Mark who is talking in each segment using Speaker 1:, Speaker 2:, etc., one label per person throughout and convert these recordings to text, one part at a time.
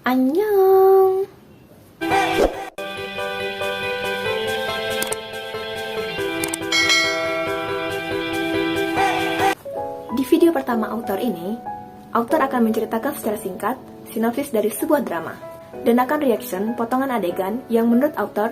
Speaker 1: Annyeong! Di video pertama author ini, author akan menceritakan secara singkat sinopsis dari sebuah drama dan akan reaction potongan adegan yang menurut author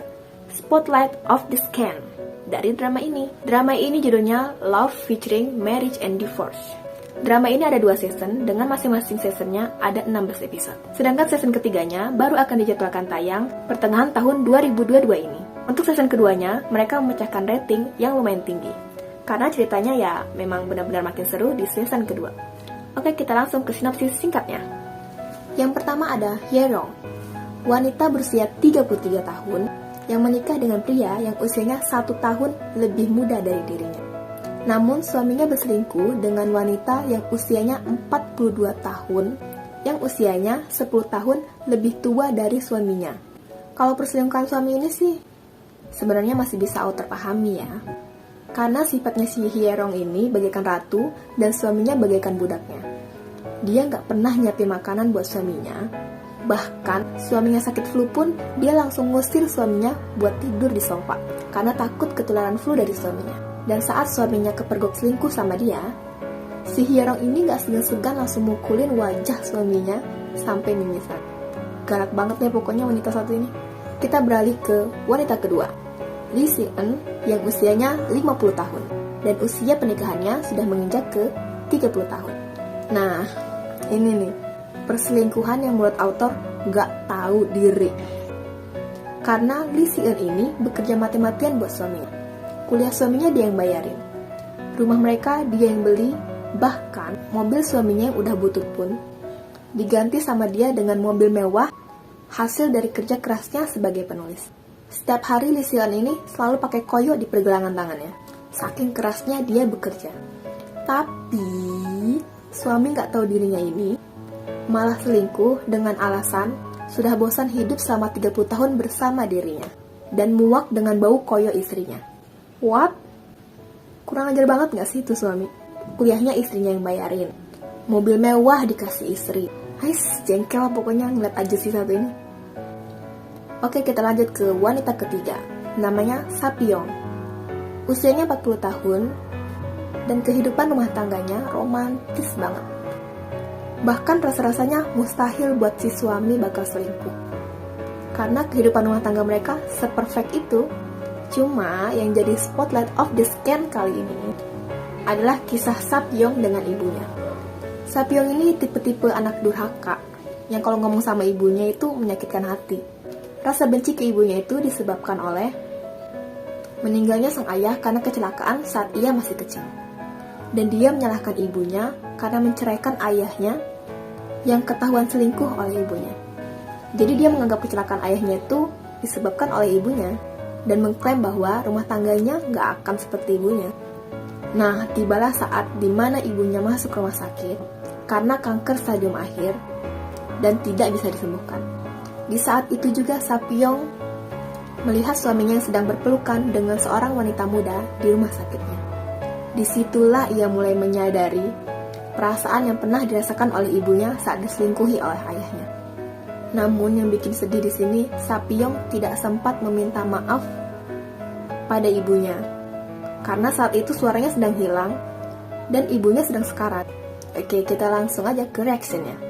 Speaker 1: Spotlight of the Scan dari drama ini. Drama ini judulnya Love Featuring Marriage and Divorce. Drama ini ada 2 season, dengan masing-masing seasonnya ada 16 episode. Sedangkan season ketiganya baru akan dijadwalkan tayang pertengahan tahun 2022 ini. Untuk season keduanya, mereka memecahkan rating yang lumayan tinggi. Karena ceritanya ya memang benar-benar makin seru di season kedua. Oke, kita langsung ke sinopsis singkatnya. Yang pertama ada Hye-rong, wanita berusia 33 tahun yang menikah dengan pria yang usianya 1 tahun lebih muda dari dirinya. Namun suaminya berselingkuh dengan wanita yang usianya 42 tahun, yang usianya 10 tahun lebih tua dari suaminya. Kalau perselingkuhan suami ini sih sebenarnya masih bisa author pahami ya. Karena sifatnya si Hye-rong ini bagaikan ratu dan suaminya bagaikan budaknya. Dia nggak pernah nyiapin makanan buat suaminya. Bahkan suaminya sakit flu pun dia langsung ngusir suaminya buat tidur di sofa karena takut ketularan flu dari suaminya. Dan saat suaminya kepergok selingkuh sama dia, si Hye-rong ini gak segan-segan langsung mukulin wajah suaminya sampai mimisan. Galak banget deh pokoknya wanita satu ini. Kita beralih ke wanita kedua, Lee Si-eun yang usianya 50 tahun dan usia pernikahannya sudah menginjak ke 30 tahun. Nah, ini nih perselingkuhan yang menurut author gak tahu diri. Karena Lee Si-eun ini bekerja mati-matian buat suaminya. Kuliah suaminya dia yang bayarin, rumah mereka dia yang beli, bahkan mobil suaminya yang udah butut pun diganti sama dia dengan mobil mewah hasil dari kerja kerasnya sebagai penulis. Setiap hari Lee Si-eun ini selalu pakai koyo di pergelangan tangannya, saking kerasnya dia bekerja. Tapi suami gak tahu dirinya ini malah selingkuh dengan alasan sudah bosan hidup selama 30 tahun bersama dirinya dan muak dengan bau koyo istrinya. What? Kurang ajar banget gak sih itu suami? Kuliahnya istrinya yang bayarin, mobil mewah dikasih istri. Ais, jengkel pokoknya ngeliat aja sih satu ini. Oke, kita lanjut ke wanita ketiga, namanya Sapyeong. Usianya 40 tahun dan kehidupan rumah tangganya romantis banget. Bahkan rasa-rasanya mustahil buat si suami bakal selingkuh, karena kehidupan rumah tangga mereka seperfect itu. Cuma yang jadi spotlight of the scan kali ini adalah kisah Sapyeong dengan ibunya. Sapyeong ini tipe-tipe anak durhaka yang kalau ngomong sama ibunya itu menyakitkan hati. Rasa benci ke ibunya itu disebabkan oleh meninggalnya sang ayah karena kecelakaan saat ia masih kecil. Dan dia menyalahkan ibunya karena menceraikan ayahnya yang ketahuan selingkuh oleh ibunya. Jadi dia menganggap kecelakaan ayahnya itu disebabkan oleh ibunya dan mengklaim bahwa rumah tangganya gak akan seperti ibunya. Nah, tibalah saat dimana ibunya masuk rumah sakit karena kanker stadium akhir dan tidak bisa disembuhkan. Di saat itu juga Sapyeong melihat suaminya yang sedang berpelukan dengan seorang wanita muda di rumah sakitnya. Disitulah ia mulai menyadari perasaan yang pernah dirasakan oleh ibunya saat diselingkuhi oleh ayahnya. Namun yang bikin sedih di sini, Sapyeong tidak sempat meminta maaf pada ibunya, karena saat itu suaranya sedang hilang dan ibunya sedang sekarat. Oke, kita langsung aja ke reactionnya.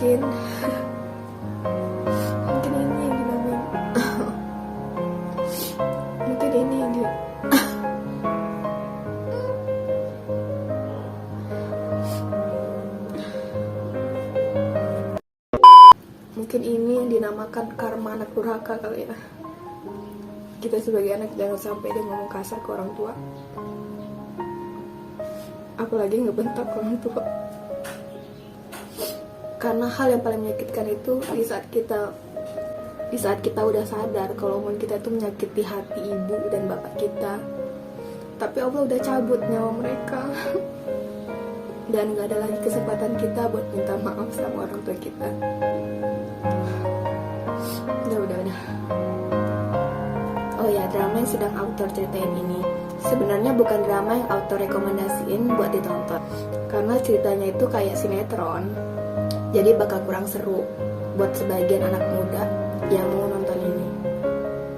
Speaker 1: mungkin mungkin ini yang dinamain mungkin ini yang mungkin ini yang dinamakan karma anak durhaka kali ya. Kita sebagai anak jangan sampai dia ngomong kasar ke orang tua, apalagi ngebentak orang tua. Karena hal yang paling menyakitkan itu di saat kita udah sadar kalau omongan kita itu menyakiti hati ibu dan bapak kita, tapi Allah udah cabut nyawa mereka dan gak ada lagi kesempatan kita buat minta maaf sama orang tua kita. Udah. Oh ya, drama yang sedang author ceritain ini sebenarnya bukan drama yang author rekomendasiin buat ditonton, karena ceritanya itu kayak sinetron, jadi bakal kurang seru buat sebagian anak muda yang mau nonton ini.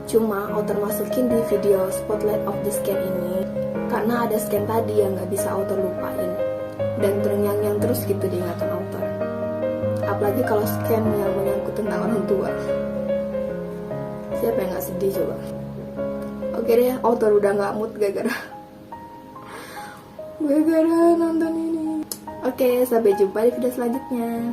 Speaker 1: Cuma author masukin di video Spotlight of the Scan ini karena ada scan tadi yang gak bisa author lupain dan terngiang-ngiang terus gitu di ingatan author. Apalagi kalau scan yang menyangkut tentang orang tua. Siapa yang gak sedih coba? Oke deh, author udah gak mood gara-gara nonton ini. Oke, sampai jumpa di video selanjutnya.